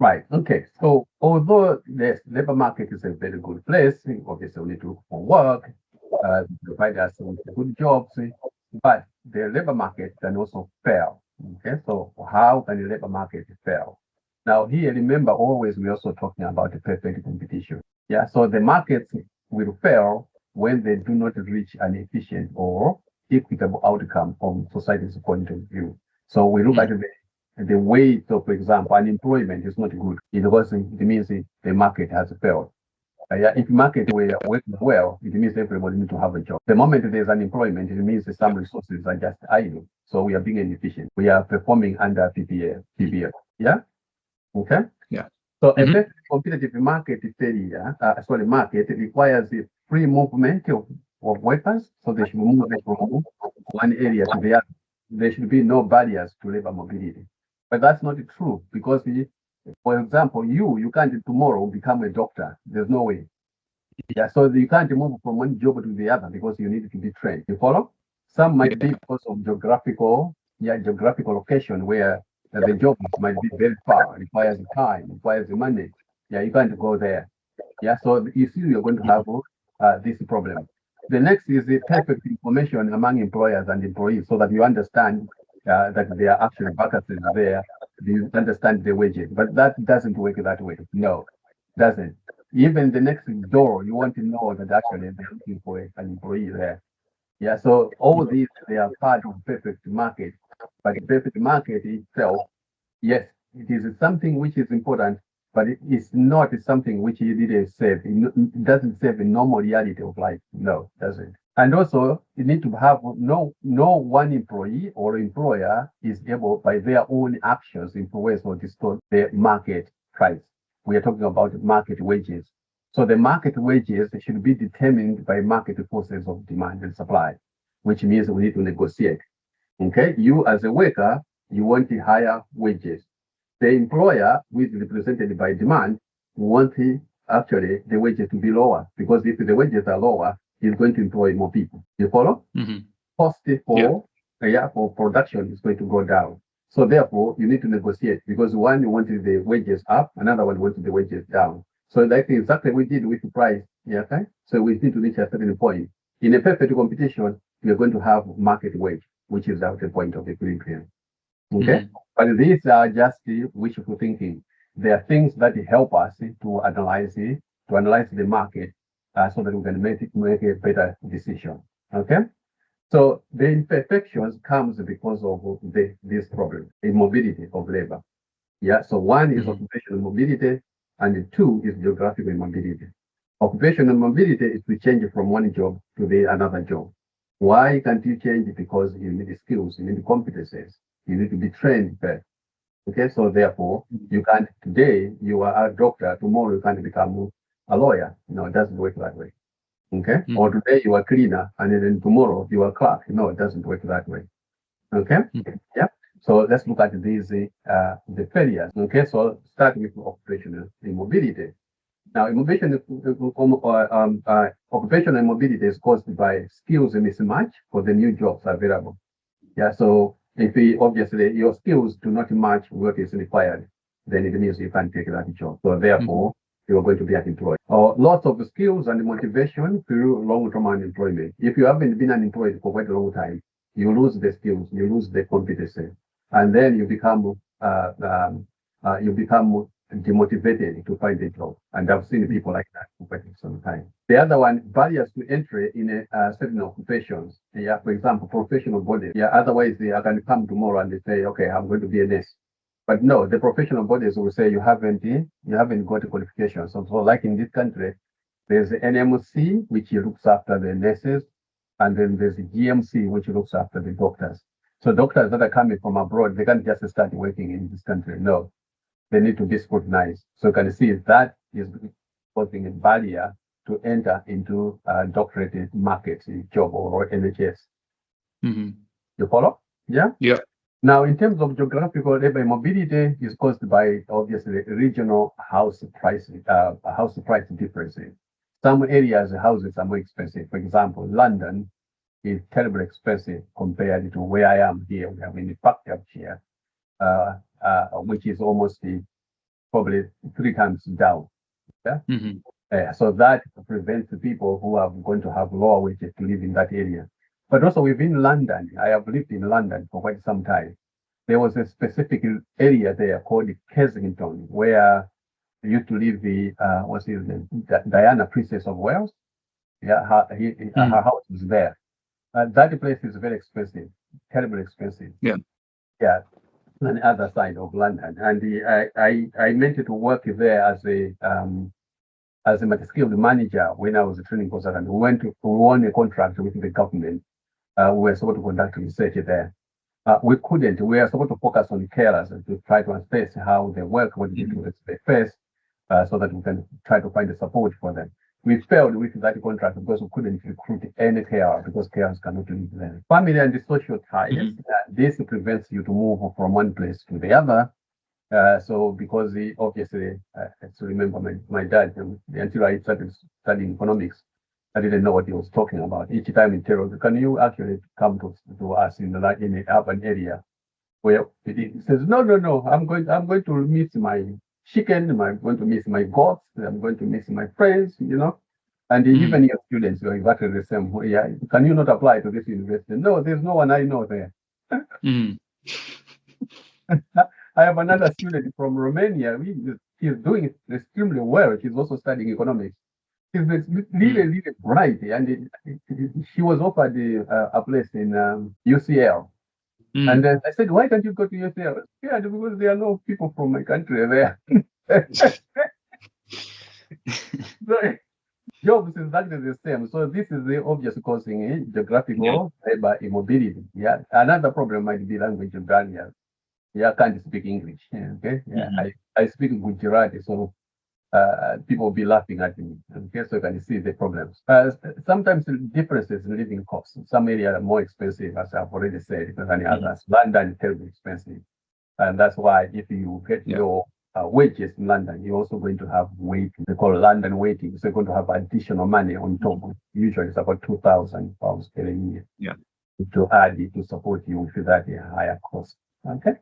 Right. Okay. So although the labor market is a very good place, obviously we need to look for work, provide us with good jobs, but the labor market can also fail. Okay. So how can the labor market fail? Now here, remember always we're also talking about the perfect competition. Yeah. So the markets will fail when they do not reach an efficient or equitable outcome from society's point of view. So we look at the way, so for example, unemployment is not good because it means the market has failed. Yeah, if market were working well, it means everybody needs to have a job. The moment there's unemployment, it means that some resources are just idle. So we are being inefficient. We are performing under PPA. Yeah. Okay. Yeah. So a perfect competitive market failure, market requires the free movement of workers. So they should move from one area to the other. There should be no barriers to labor mobility. But that's not true because, for example, you can't tomorrow become a doctor. There's no way. Yeah, so you can't move from one job to the other because you need to be trained. You follow? Some might be because of geographical location where the job might be very far, requires time, requires money. Yeah, you can't go there. Yeah, so you see you're going to have this problem. The next is the perfect information among employers and employees so that you understand that there are actually vacancies there. You understand the wages, but that doesn't work that way. No, doesn't. Even the next door, you want to know that actually they're looking for an employee there. Yeah, so all these, they are part of perfect market, but the perfect market itself, yes, it is something which is important, but it is not something which it really save. It doesn't save the normal reality of life. No, it doesn't. And also, you need to have no one employee or employer is able by their own actions influence or distort the market price. We are talking about market wages. So the market wages should be determined by market forces of demand and supply, which means we need to negotiate. Okay, you as a worker, you want higher wages. The employer, who is represented by demand, wants actually the wages to be lower because if the wages are lower, he's going to employ more people. You follow? Cost for production is going to go down. So therefore, you need to negotiate because one wanted the wages up, another one wanted the wages down. So that's exactly what we did with the price. Yeah, okay. So we need to reach a certain point. In a perfect competition, we are going to have market wage, which is at the point of equilibrium. Okay. But these are just wishful thinking. They are things that help us to analyze the market so that we can make a better decision. Okay. So the imperfections comes because of this problem, immobility of labor. Yeah. So one is occupational mobility, and two is geographical mobility. Occupational mobility is to change from one job to another job. Why can't you change? Because you need skills, you need competences, you need to be trained first. Okay, so therefore, you can't, today you are a doctor, tomorrow you can't become a lawyer. No, it doesn't work that way. Okay, or today you are a cleaner, and then tomorrow you are a clerk. No, it doesn't work that way. Okay, yeah. So let's look at these, the failures. Okay, so start with occupational immobility. Now, occupational immobility is caused by skills mismatch for the new jobs available. Yeah, so if obviously your skills do not match what is required, then it means you can't take that job. So therefore, you are going to be unemployed. Or lots of skills and motivation through long-term unemployment. If you haven't been unemployed for quite a long time, you lose the skills, you lose the competency, and then you become demotivated to find a job. And I've seen people like that for quite some time. The other one, barriers to entry in certain occupations. Yeah, for example, professional bodies. Yeah, otherwise they are going to come tomorrow and they say, okay, I'm going to be a nurse. But no, the professional bodies will say you haven't got a qualification. So like in this country, there's the NMC, which looks after the nurses, and then there's the GMC, which looks after the doctors. So doctors that are coming from abroad, they can't just start working in this country. No, they need to be scrutinized. So you can see that is causing a barrier to enter into doctorate markets, job or NHS. You follow? Yeah? Yeah. Now, in terms of geographical labor mobility, is caused by obviously regional house price differences. Some areas, houses are more expensive. For example, London is terribly expensive compared to where I am here. We have in the Park here, which is almost probably 3 times down. Yeah. So that prevents the people who are going to have lower wages to live in that area. But also within London, I have lived in London for quite some time. There was a specific area there called Kensington, where used to live the what's his name, Diana, Princess of Wales. Yeah, her house was there. That place is very expensive, terribly expensive. Yeah. Yeah, on the other side of London, and I meant to work there as a multi-skilled manager when I was a training consultant. We won a contract with the government. We were supposed to conduct research there. We couldn't. We were supposed to focus on carers and to try to assess how they work, what they face, so that we can try to find the support for them. We failed with that contract because we couldn't recruit any carer because carers cannot live there. Family and the social ties, this prevents you to move from one place to the other. So because obviously, I still remember my dad, until I started studying economics, I didn't know what he was talking about. Each time in terror, can you actually come to us in an urban area? Where he says, no, I'm going to miss my chicken, I'm going to miss my goats, I'm going to miss my friends, And even your students are exactly the same. Yeah, can you not apply to this university? No, there's no one I know there. I have another student from Romania. She's doing extremely well. She's also studying economics. She's really, really bright, and she was offered a place in UCL. And I said, why don't you go to UCL? Yeah, because there are no people from my country there. So, jobs is exactly the same. So this is the obvious causing geographical labor immobility. Yeah. Another problem might be language barriers. Yeah, I can't speak English. Okay. Yeah. I speak Gujarati, so people will be laughing at me. Okay, so you can see the problems. Sometimes the differences in living costs. Some areas are more expensive, as I've already said, than others. London is terribly expensive. And that's why if you get your wages in London, you're also going to have waiting. They call London waiting. So you're going to have additional money on top. Usually it's about £2,000 per year. Yeah. To add it to support you with that higher cost. Okay.